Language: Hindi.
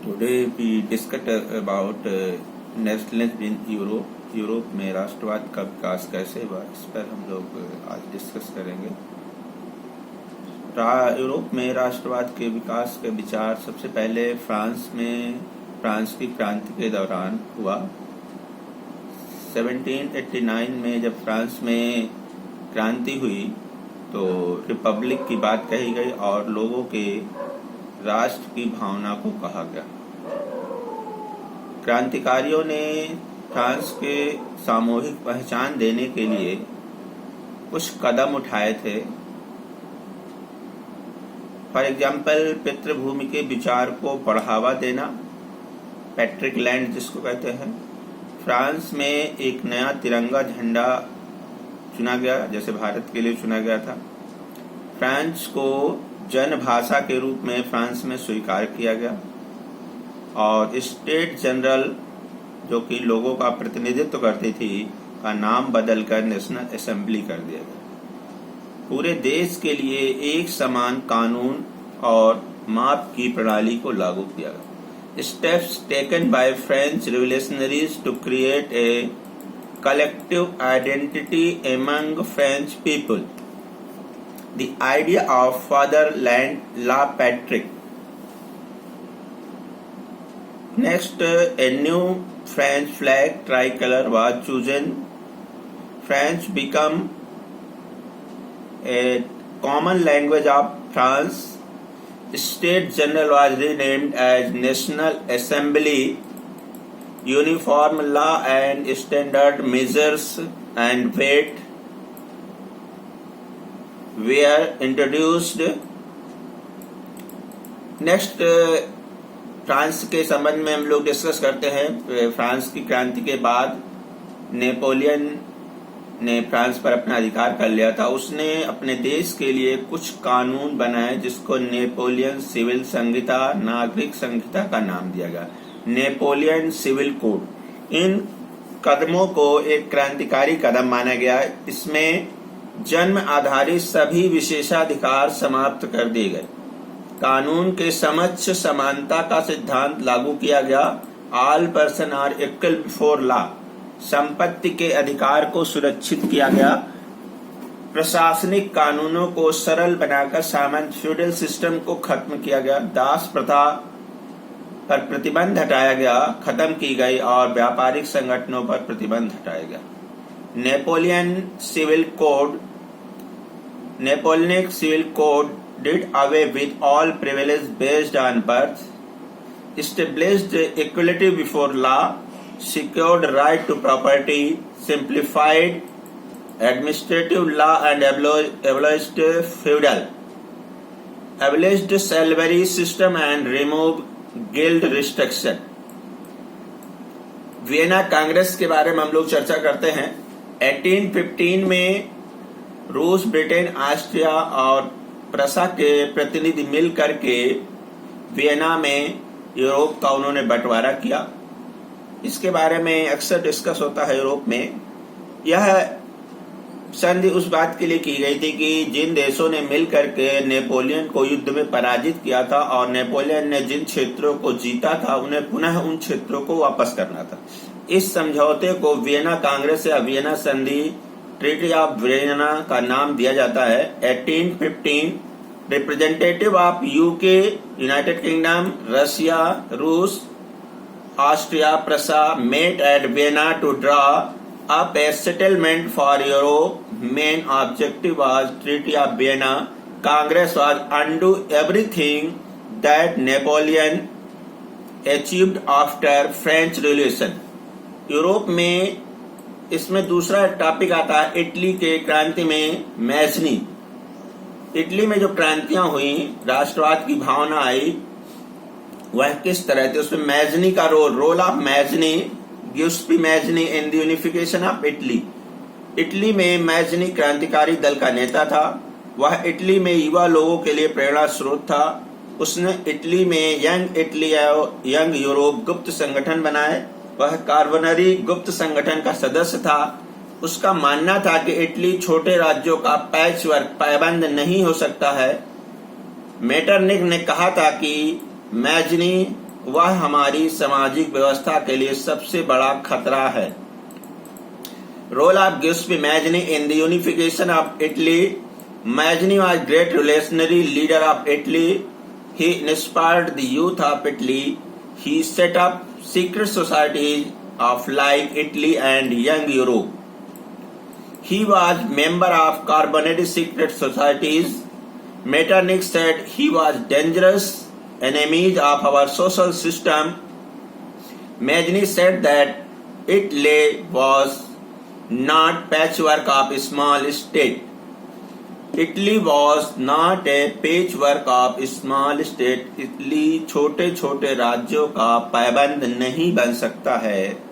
Today we discuss about nationalism in Europe. Europe में राष्ट्रवाद का विकास कैसे हुआ, इस पर हम लोग आज डिस्कस करेंगे। यूरोप में राष्ट्रवाद के विकास के विचार सबसे पहले फ्रांस की क्रांति के दौरान हुआ। 1789 में जब फ्रांस में क्रांति हुई तो रिपब्लिक की बात कही गई और लोगों के राष्ट्र की भावना को कहा गया। क्रांतिकारियों ने फ्रांस के सामूहिक पहचान देने के लिए कुछ कदम उठाए थे। फॉर एग्जाम्पल, पितृभूमि के विचार को बढ़ावा देना, पैट्रिक लैंड जिसको कहते हैं। फ्रांस में एक नया तिरंगा झंडा चुना गया, जैसे भारत के लिए चुना गया था। फ्रेंच को जन भाषा के रूप में फ्रांस में स्वीकार किया गया और स्टेट जनरल, जो कि लोगों का प्रतिनिधित्व करती थी, का नाम बदलकर नेशनल असेंबली कर दिया गया। पूरे देश के लिए एक समान कानून और माप की प्रणाली को लागू किया गया। Steps taken by French revolutionaries to create a collective identity among French people. The idea of fatherland, la patrie. Next, a new French flag tricolor was chosen. French became a common language of France. State General was renamed as National Assembly. Uniform law and standard measures and weight were introduced. Next, France के संबंध में हम लोग डिस्कस करते हैं। फ्रांस की क्रांति के बाद नेपोलियन ने फ्रांस पर अपना अधिकार कर लिया था। उसने अपने देश के लिए कुछ कानून बनाए जिसको नेपोलियन सिविल संहिता, नागरिक संहिता का नाम दिया गया, नेपोलियन सिविल कोड। इन कदमों को एक क्रांतिकारी कदम माना गया। इसमें जन्म आधारित सभी विशेषाधिकार समाप्त कर दिए गए। कानून के समक्ष समानता का सिद्धांत लागू किया गया। All person are equal before law. संपत्ति के अधिकार को सुरक्षित किया गया। प्रशासनिक कानूनों को सरल बनाकर सामान्य फ्यूडल सिस्टम को खत्म किया गया। दास प्रथा पर प्रतिबंध हटाया गया, खत्म की गई और व्यापारिक संगठनों पर प्रतिबंध हटाया गया। Napoleonic civil code did away with all privilege based on birth, established equality before law, secured right to property, simplified administrative law and abolished salary system and removed guild restriction. Vienna Congress के बारे में हम लोग चर्चा करते हैं। 1815 में रूस, ब्रिटेन, ऑस्ट्रिया और प्रसा के प्रतिनिधि मिल करके वियना में यूरोप का उन्होंने बंटवारा किया। इसके बारे में अक्सर डिस्कस होता है यूरोप में। यह संधि उस बात के लिए की गई थी कि जिन देशों ने मिल करके नेपोलियन को युद्ध में पराजित किया था और नेपोलियन ने जिन क्षेत्रों को जीता था, उन्हें पुनः उन क्षेत्रों को वापस करना था। इस समझौते को वियना कांग्रेस या वियना संधि, ट्रीटी ऑफ वियना का नाम दिया जाता है। 1815 representative of UK, United Kingdom, Russia, रूस, Austria, Prussia met at Vienna to draw up a settlement for Europe. Main objective was Treaty of Vienna. Congress was undo everything that Napoleon achieved after French Revolution. Europe में इसमें दूसरा टॉपिक आता है इटली के क्रांति में मैजनी। इटली में जो क्रांतियां हुई, राष्ट्रवाद की भावना आई, वह किस तरह थी, उसमें मैजनी का role of Mazzini, Giuseppe Mazzini in the unification of Italy. Italy में मैजनी क्रांतिकारी दल का नेता था। वह इटली में युवा लोगों के लिए प्रेरणा स्रोत था। उसने इटली में यंग यूरोप गुप्त संगठन बनाए। वह कार्बोनरी गुप्त संगठन का सदस्य था। उसका मानना था कि इटली छोटे राज्यों का पैचवर्क पाबंद नहीं हो सकता है। मेटरनिक ने कहा था कि मैजनी वह हमारी सामाजिक व्यवस्था के लिए सबसे बड़ा खतरा है। Role of Giuseppe Mazzini in the unification of Italy. Mazzini was great revolutionary leader of Italy. He inspired the youth of Italy. He set up secret societies of like Italy and young Europe. He was member of Carbonate secret societies. Metternich said he was dangerous enemies of our social system. Mazzini said that Italy was not patchwork of small state. Italy was not a patchwork of small state. Italy छोटे छोटे राज्यों का पैबंद नहीं बन सकता है।